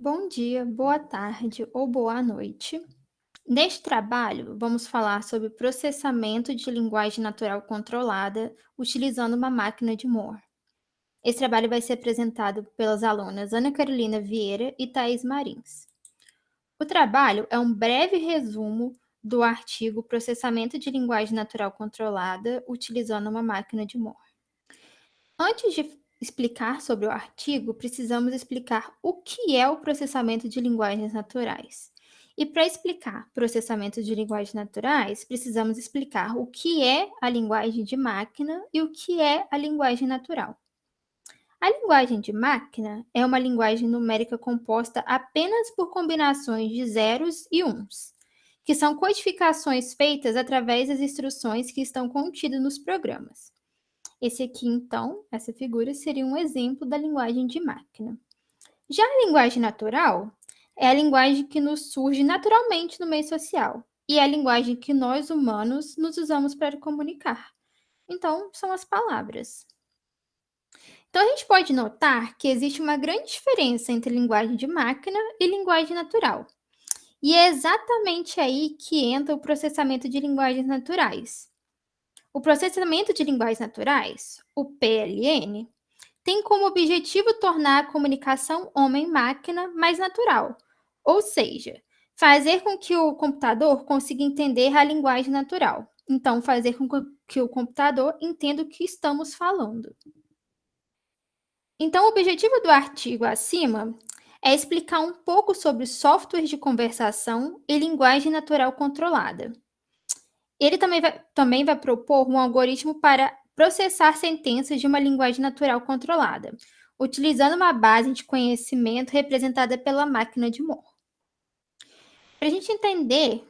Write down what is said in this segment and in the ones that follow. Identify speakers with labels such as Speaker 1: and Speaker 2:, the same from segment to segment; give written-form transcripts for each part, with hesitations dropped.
Speaker 1: Bom dia, boa tarde ou boa noite. Neste trabalho, vamos falar sobre processamento de linguagem natural controlada utilizando uma máquina de Moore. Esse trabalho vai ser apresentado pelas alunas Ana Carolina Vieira e Thaís Marins. O trabalho é um breve resumo do artigo Processamento de linguagem natural controlada utilizando uma máquina de Moore. Antes de explicar sobre o artigo, precisamos explicar o que é o processamento de linguagens naturais. E para explicar processamento de linguagens naturais, precisamos explicar o que é a linguagem de máquina e o que é a linguagem natural. A linguagem de máquina é uma linguagem numérica composta apenas por combinações de zeros e uns, que são codificações feitas através das instruções que estão contidas nos programas. Esse aqui, então, essa figura seria um exemplo da linguagem de máquina. Já a linguagem natural é a linguagem que nos surge naturalmente no meio social e é a linguagem que nós humanos nos usamos para comunicar. Então, são as palavras. Então, a gente pode notar que existe uma grande diferença entre linguagem de máquina e linguagem natural. E é exatamente aí que entra o processamento de linguagens naturais. O processamento de linguagens naturais, o PLN, tem como objetivo tornar a comunicação homem-máquina mais natural, ou seja, fazer com que o computador consiga entender a linguagem natural. Então, fazer com que o computador entenda o que estamos falando. Então, o objetivo do artigo acima é explicar um pouco sobre softwares de conversação e linguagem natural controlada. Ele também vai propor um algoritmo para processar sentenças de uma linguagem natural controlada, utilizando uma base de conhecimento representada pela máquina de Moore. Para a gente entender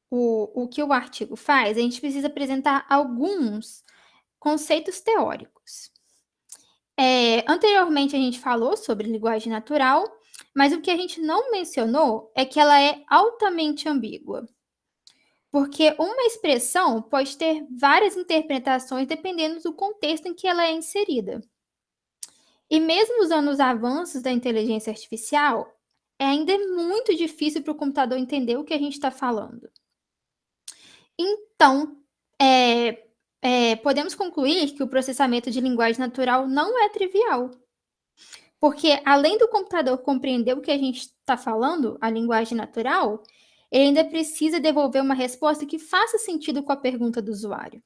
Speaker 1: o que o artigo faz, a gente precisa apresentar alguns conceitos teóricos. Anteriormente, a gente falou sobre linguagem natural, mas o que a gente não mencionou é que ela é altamente ambígua. Porque uma expressão pode ter várias interpretações dependendo do contexto em que ela é inserida. E mesmo usando os avanços da inteligência artificial, ainda é muito difícil para o computador entender o que a gente está falando. Então, podemos concluir que o processamento de linguagem natural não é trivial. Porque além do computador compreender o que a gente está falando, a linguagem natural, ele ainda precisa devolver uma resposta que faça sentido com a pergunta do usuário.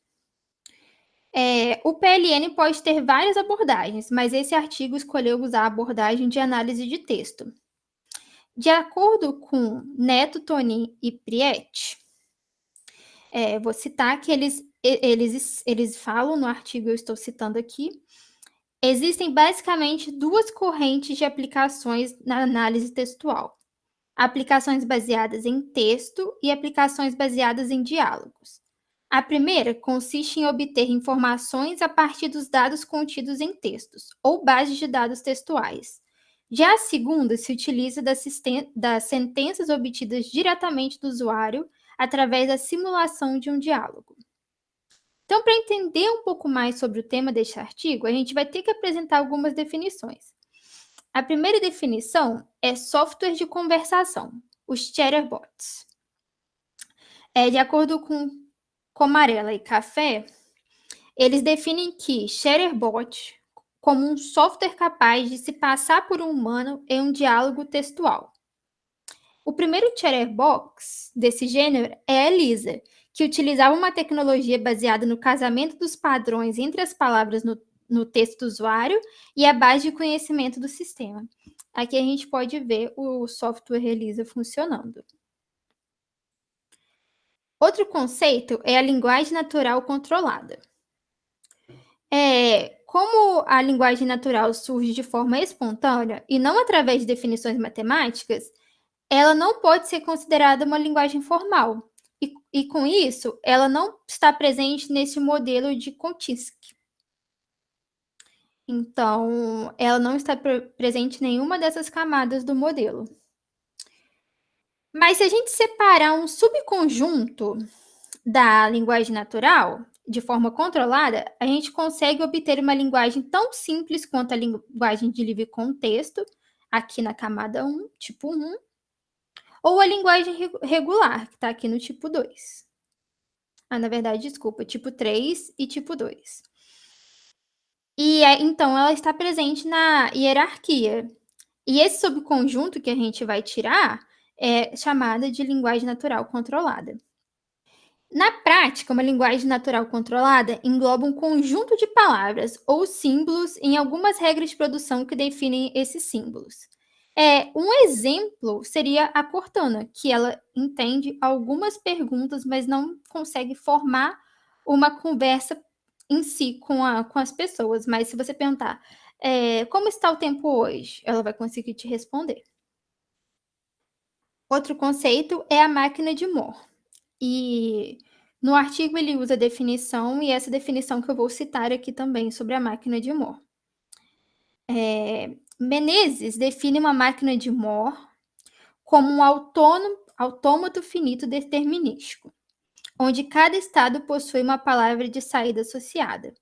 Speaker 1: O PLN pode ter várias abordagens, mas esse artigo escolheu usar a abordagem de análise de texto. De acordo com Neto, Tonin e Prietti, vou citar que eles falam no artigo, eu estou citando aqui, existem basicamente duas correntes de aplicações na análise textual. Aplicações baseadas em texto e aplicações baseadas em diálogos. A primeira consiste em obter informações a partir dos dados contidos em textos, ou bases de dados textuais. Já a segunda se utiliza das sentenças obtidas diretamente do usuário através da simulação de um diálogo. Então, para entender um pouco mais sobre o tema deste artigo, a gente vai ter que apresentar algumas definições. A primeira definição é software de conversação, os chatterbots. De acordo com Comarella e Café, eles definem que chatterbot como um software capaz de se passar por um humano em um diálogo textual. O primeiro chatterbox desse gênero é a Elisa, que utilizava uma tecnologia baseada no casamento dos padrões entre as palavras no texto do usuário e a base de conhecimento do sistema. Aqui a gente pode ver o software Elisa funcionando. Outro conceito é a linguagem natural controlada. Como a linguagem natural surge de forma espontânea e não através de definições matemáticas, ela não pode ser considerada uma linguagem formal. E com isso, ela não está presente nesse modelo de Kontitsky. Então, ela não está presente em nenhuma dessas camadas do modelo. Mas se a gente separar um subconjunto da linguagem natural, de forma controlada, a gente consegue obter uma linguagem tão simples quanto a linguagem de livre contexto, aqui na camada 1, tipo 1, ou a linguagem regular, que está aqui no tipo 2. Na verdade, desculpa, tipo 3 e tipo 2. Então, ela está presente na hierarquia. E esse subconjunto que a gente vai tirar é chamada de linguagem natural controlada. Na prática, uma linguagem natural controlada engloba um conjunto de palavras ou símbolos em algumas regras de produção que definem esses símbolos. Um exemplo seria a Cortana, que ela entende algumas perguntas, mas não consegue formar uma conversa em si com as pessoas. Mas se você perguntar, como está o tempo hoje? Ela vai conseguir te responder. Outro conceito é a máquina de Moore. E no artigo ele usa a definição, e essa definição que eu vou citar aqui também sobre a máquina de Moore. Menezes define uma máquina de Moore como um autômato finito determinístico, onde cada estado possui uma palavra de saída associada.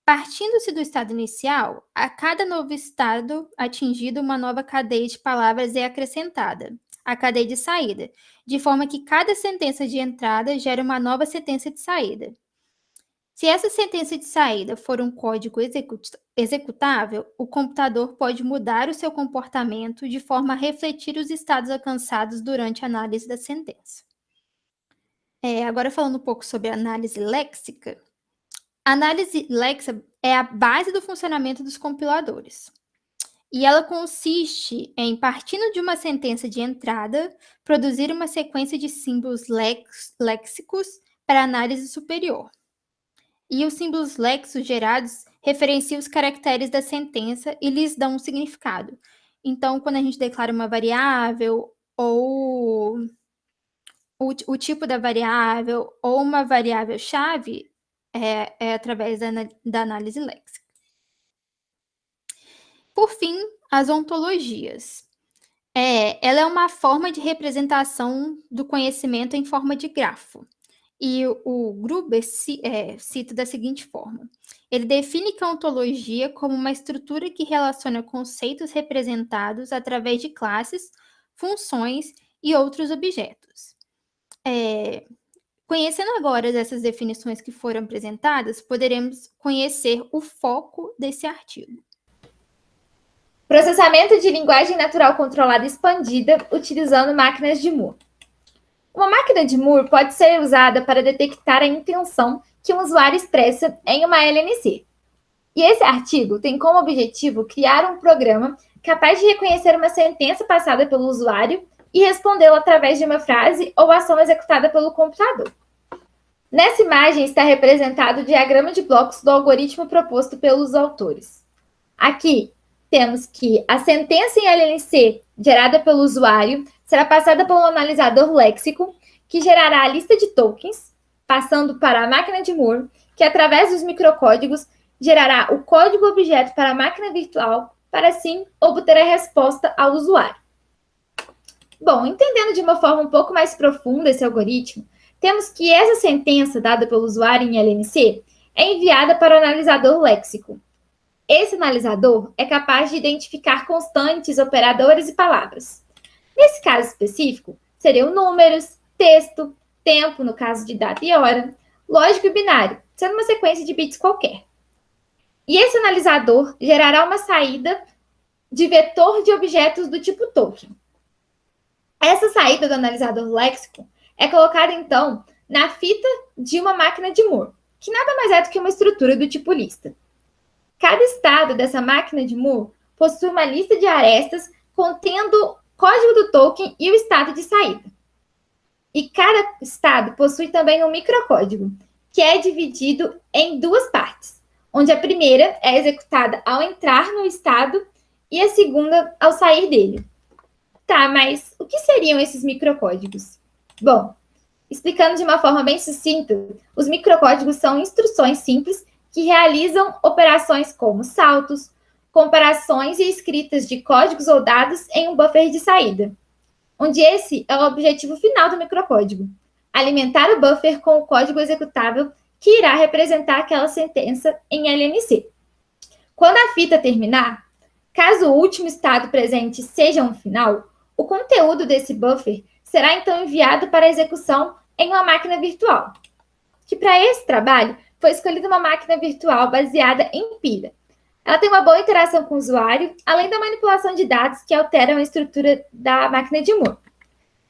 Speaker 1: Partindo-se do estado inicial, a cada novo estado atingido, uma nova cadeia de palavras é acrescentada à cadeia de saída, de forma que cada sentença de entrada gera uma nova sentença de saída. Se essa sentença de saída for um código executável, o computador pode mudar o seu comportamento de forma a refletir os estados alcançados durante a análise da sentença. Agora falando um pouco sobre a análise léxica. A análise léxica é a base do funcionamento dos compiladores. E ela consiste em, partindo de uma sentença de entrada, produzir uma sequência de símbolos léxicos para análise superior. E os símbolos léxicos gerados referenciam os caracteres da sentença e lhes dão um significado. Então, quando a gente declara uma variável ou o tipo da variável ou uma variável-chave, é através da análise léxica. Por fim, as ontologias. Ela é uma forma de representação do conhecimento em forma de grafo. E o Gruber cita da seguinte forma: ele define que a ontologia como uma estrutura que relaciona conceitos representados através de classes, funções e outros objetos. Conhecendo agora essas definições que foram apresentadas, poderemos conhecer o foco desse artigo.
Speaker 2: Processamento de linguagem natural controlada expandida utilizando máquinas de Moore. Uma máquina de Moore pode ser usada para detectar a intenção que um usuário expressa em uma LNC. E esse artigo tem como objetivo criar um programa capaz de reconhecer uma sentença passada pelo usuário e respondê-la através de uma frase ou ação executada pelo computador. Nessa imagem está representado o diagrama de blocos do algoritmo proposto pelos autores. Aqui temos que a sentença em LNC gerada pelo usuário será passada por um analisador léxico, que gerará a lista de tokens, passando para a máquina de Moore, que através dos microcódigos gerará o código objeto para a máquina virtual, para assim obter a resposta ao usuário. Bom, entendendo de uma forma um pouco mais profunda esse algoritmo, temos que essa sentença dada pelo usuário em LNC é enviada para o analisador léxico. Esse analisador é capaz de identificar constantes, operadores e palavras. Nesse caso específico, seriam números, texto, tempo, no caso de data e hora, lógico e binário, sendo uma sequência de bits qualquer. E esse analisador gerará uma saída de vetor de objetos do tipo token. Essa saída do analisador léxico é colocada, então, na fita de uma máquina de Moore, que nada mais é do que uma estrutura do tipo lista. Cada estado dessa máquina de Moore possui uma lista de arestas contendo o código do token e o estado de saída. E cada estado possui também um microcódigo, que é dividido em duas partes, onde a primeira é executada ao entrar no estado e a segunda ao sair dele. Tá, mas o que seriam esses microcódigos? Bom, explicando de uma forma bem sucinta, os microcódigos são instruções simples que realizam operações como saltos, comparações e escritas de códigos ou dados em um buffer de saída, onde esse é o objetivo final do microcódigo: alimentar o buffer com o código executável que irá representar aquela sentença em LNC. Quando a fita terminar, Caso o último estado presente seja um final, o conteúdo desse buffer será então enviado para execução em uma máquina virtual, que para esse trabalho foi escolhida uma máquina virtual baseada em pilha. Ela tem uma boa interação com o usuário, além da manipulação de dados que alteram a estrutura da máquina de Moore.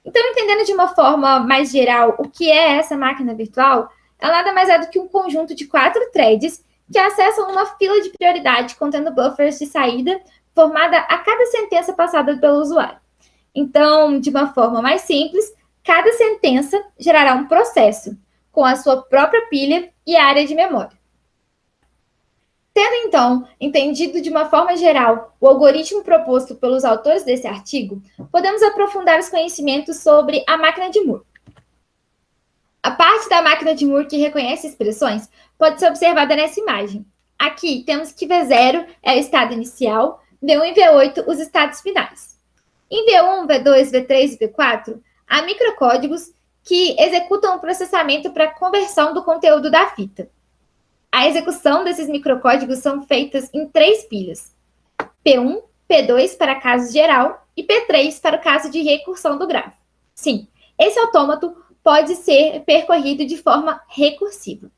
Speaker 2: Então, entendendo de uma forma mais geral o que é essa máquina virtual, ela nada mais é do que um conjunto de 4 threads que acessam uma fila de prioridade contendo buffers de saída formada a cada sentença passada pelo usuário. Então, de uma forma mais simples, cada sentença gerará um processo com a sua própria pilha e área de memória. Tendo, então, entendido de uma forma geral o algoritmo proposto pelos autores desse artigo, podemos aprofundar os conhecimentos sobre a máquina de Moore. A parte da máquina de Moore que reconhece expressões pode ser observada nessa imagem. Aqui temos que V0 é o estado inicial, V1 e V8 os estados finais. Em V1, V2, V3 e V4, há microcódigos que executam o processamento para conversão do conteúdo da fita. A execução desses microcódigos são feitas em 3 pilhas: P1, P2 para caso geral e P3 para o caso de recursão do grafo. Sim, esse autômato pode ser percorrido de forma recursiva.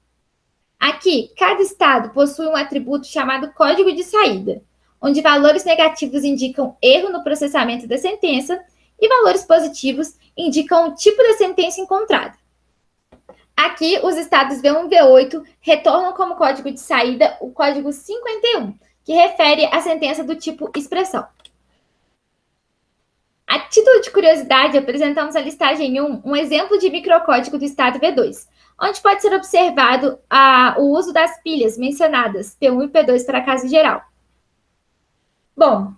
Speaker 2: Aqui, cada estado possui um atributo chamado código de saída, onde valores negativos indicam erro no processamento da sentença e valores positivos indicam o tipo da sentença encontrada. Aqui, os estados V1 e V8 retornam como código de saída o código 51, que refere à sentença do tipo expressão. A título de curiosidade, apresentamos a listagem 1 um exemplo de microcódigo do estado V2, onde pode ser observado o uso das pilhas mencionadas, P1 e P2 para caso geral. Bom,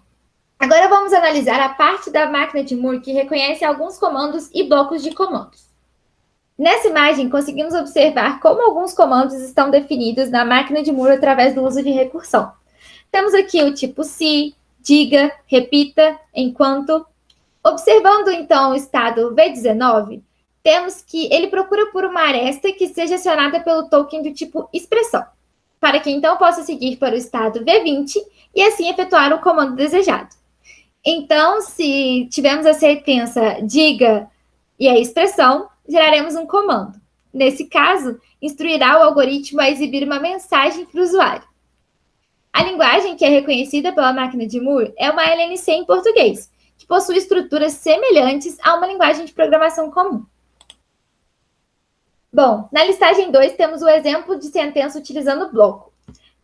Speaker 2: agora vamos analisar a parte da máquina de Moore que reconhece alguns comandos e blocos de comandos. Nessa imagem, conseguimos observar como alguns comandos estão definidos na máquina de Moore através do uso de recursão. Temos aqui o tipo se, diga, repita, enquanto. Observando, então, o estado V19, temos que ele procura por uma aresta que seja acionada pelo token do tipo expressão, para que então possa seguir para o estado V20 e assim efetuar o comando desejado. Então, se tivermos a sentença diga e a expressão, geraremos um comando. Nesse caso, instruirá o algoritmo a exibir uma mensagem para o usuário. A linguagem que é reconhecida pela máquina de Moore é uma LNC em português, que possui estruturas semelhantes a uma linguagem de programação comum. Bom, na listagem 2 temos o exemplo de sentença utilizando bloco.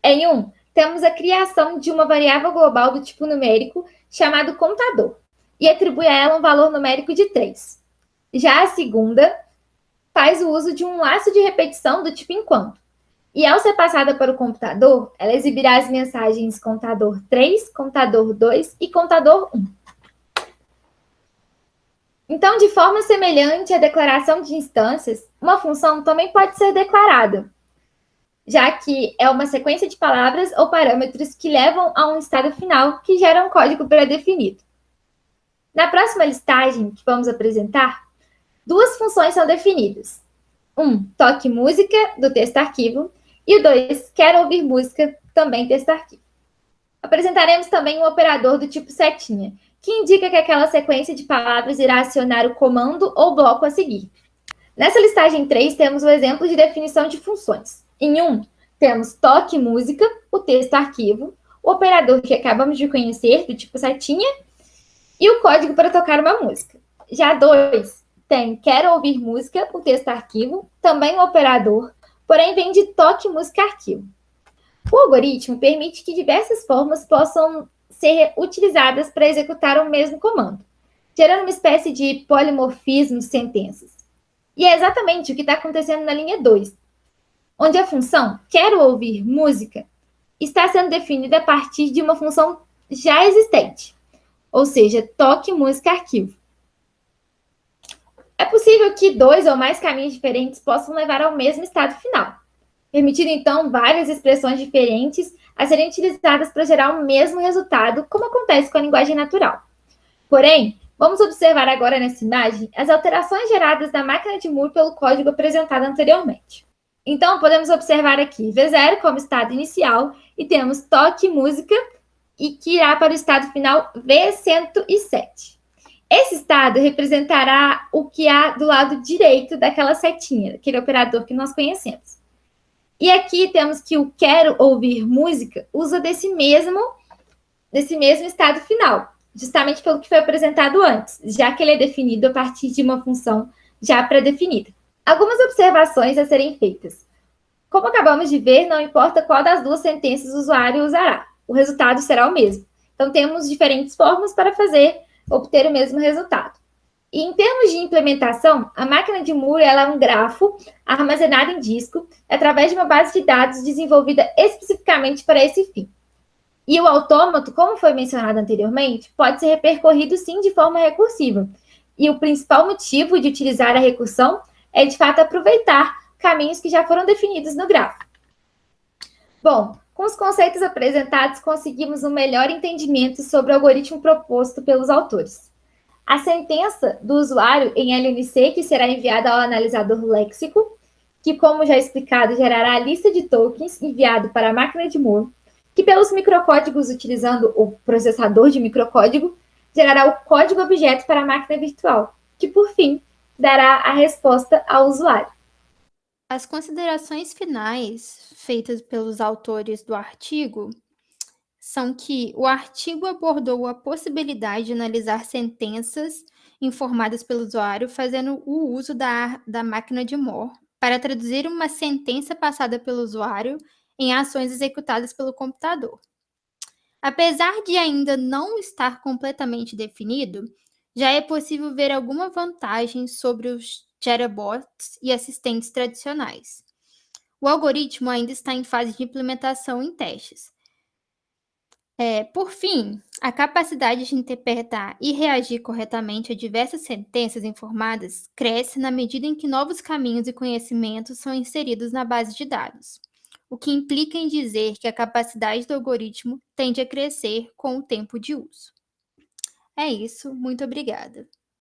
Speaker 2: Em 1, temos a criação de uma variável global do tipo numérico chamado contador, e atribui a ela um valor numérico de 3. Já a segunda faz o uso de um laço de repetição do tipo enquanto. E ao ser passada para o computador, ela exibirá as mensagens contador 3, contador 2 e contador 1. Então, de forma semelhante à declaração de instâncias, uma função também pode ser declarada, já que é uma sequência de palavras ou parâmetros que levam a um estado final que gera um código pré-definido. Na próxima listagem que vamos apresentar, 2 funções são definidas. 1, toque música, do texto arquivo, e o 2, quero ouvir música, também texto arquivo. Apresentaremos também um operador do tipo setinha, que indica que aquela sequência de palavras irá acionar o comando ou bloco a seguir. Nessa listagem 3, temos o exemplo de definição de funções. Em 1, temos toque música, o texto arquivo, o operador que acabamos de conhecer, do tipo setinha, e o código para tocar uma música. Já 2, tem quero ouvir música, o texto arquivo, também o operador, porém vem de toque música arquivo. O algoritmo permite que diversas formas possam ser utilizadas para executar o mesmo comando, gerando uma espécie de polimorfismo de sentenças. E é exatamente o que está acontecendo na linha 2, onde a função quero ouvir música está sendo definida a partir de uma função já existente, ou seja, toque música arquivo. É possível que 2 ou mais caminhos diferentes possam levar ao mesmo estado final, permitindo então várias expressões diferentes a serem utilizadas para gerar o mesmo resultado, como acontece com a linguagem natural. Porém, vamos observar agora nessa imagem as alterações geradas na máquina de Moore pelo código apresentado anteriormente. Então, podemos observar aqui V0 como estado inicial e temos toque música e que irá para o estado final V107. Esse estado representará o que há do lado direito daquela setinha, aquele operador que nós conhecemos. E aqui temos que o quero ouvir música usa desse mesmo estado final, justamente pelo que foi apresentado antes, já que ele é definido a partir de uma função já pré-definida. Algumas observações a serem feitas. Como acabamos de ver, não importa qual das duas sentenças o usuário usará, o resultado será o mesmo. Então, temos diferentes formas para obter o mesmo resultado. E em termos de implementação, a máquina de Moore ela é um grafo armazenado em disco através de uma base de dados desenvolvida especificamente para esse fim. E o autômato, como foi mencionado anteriormente, pode ser repercorrido sim de forma recursiva. E o principal motivo de utilizar a recursão é, de fato, aproveitar caminhos que já foram definidos no grafo. Bom, com os conceitos apresentados, conseguimos um melhor entendimento sobre o algoritmo proposto pelos autores. A sentença do usuário em LNC, que será enviada ao analisador léxico, que, como já explicado, gerará a lista de tokens enviado para a máquina de Moore, que pelos microcódigos utilizando o processador de microcódigo, gerará o código objeto para a máquina virtual, que, por fim, dará a resposta ao usuário.
Speaker 1: As considerações finais feitas pelos autores do artigo são que o artigo abordou a possibilidade de analisar sentenças informadas pelo usuário fazendo o uso da máquina de Moore para traduzir uma sentença passada pelo usuário em ações executadas pelo computador. Apesar de ainda não estar completamente definido, já é possível ver alguma vantagem sobre os chatbots e assistentes tradicionais. O algoritmo ainda está em fase de implementação em testes. Por fim, a capacidade de interpretar e reagir corretamente a diversas sentenças informadas cresce na medida em que novos caminhos e conhecimentos são inseridos na base de dados, o que implica em dizer que a capacidade do algoritmo tende a crescer com o tempo de uso. É isso, muito obrigada.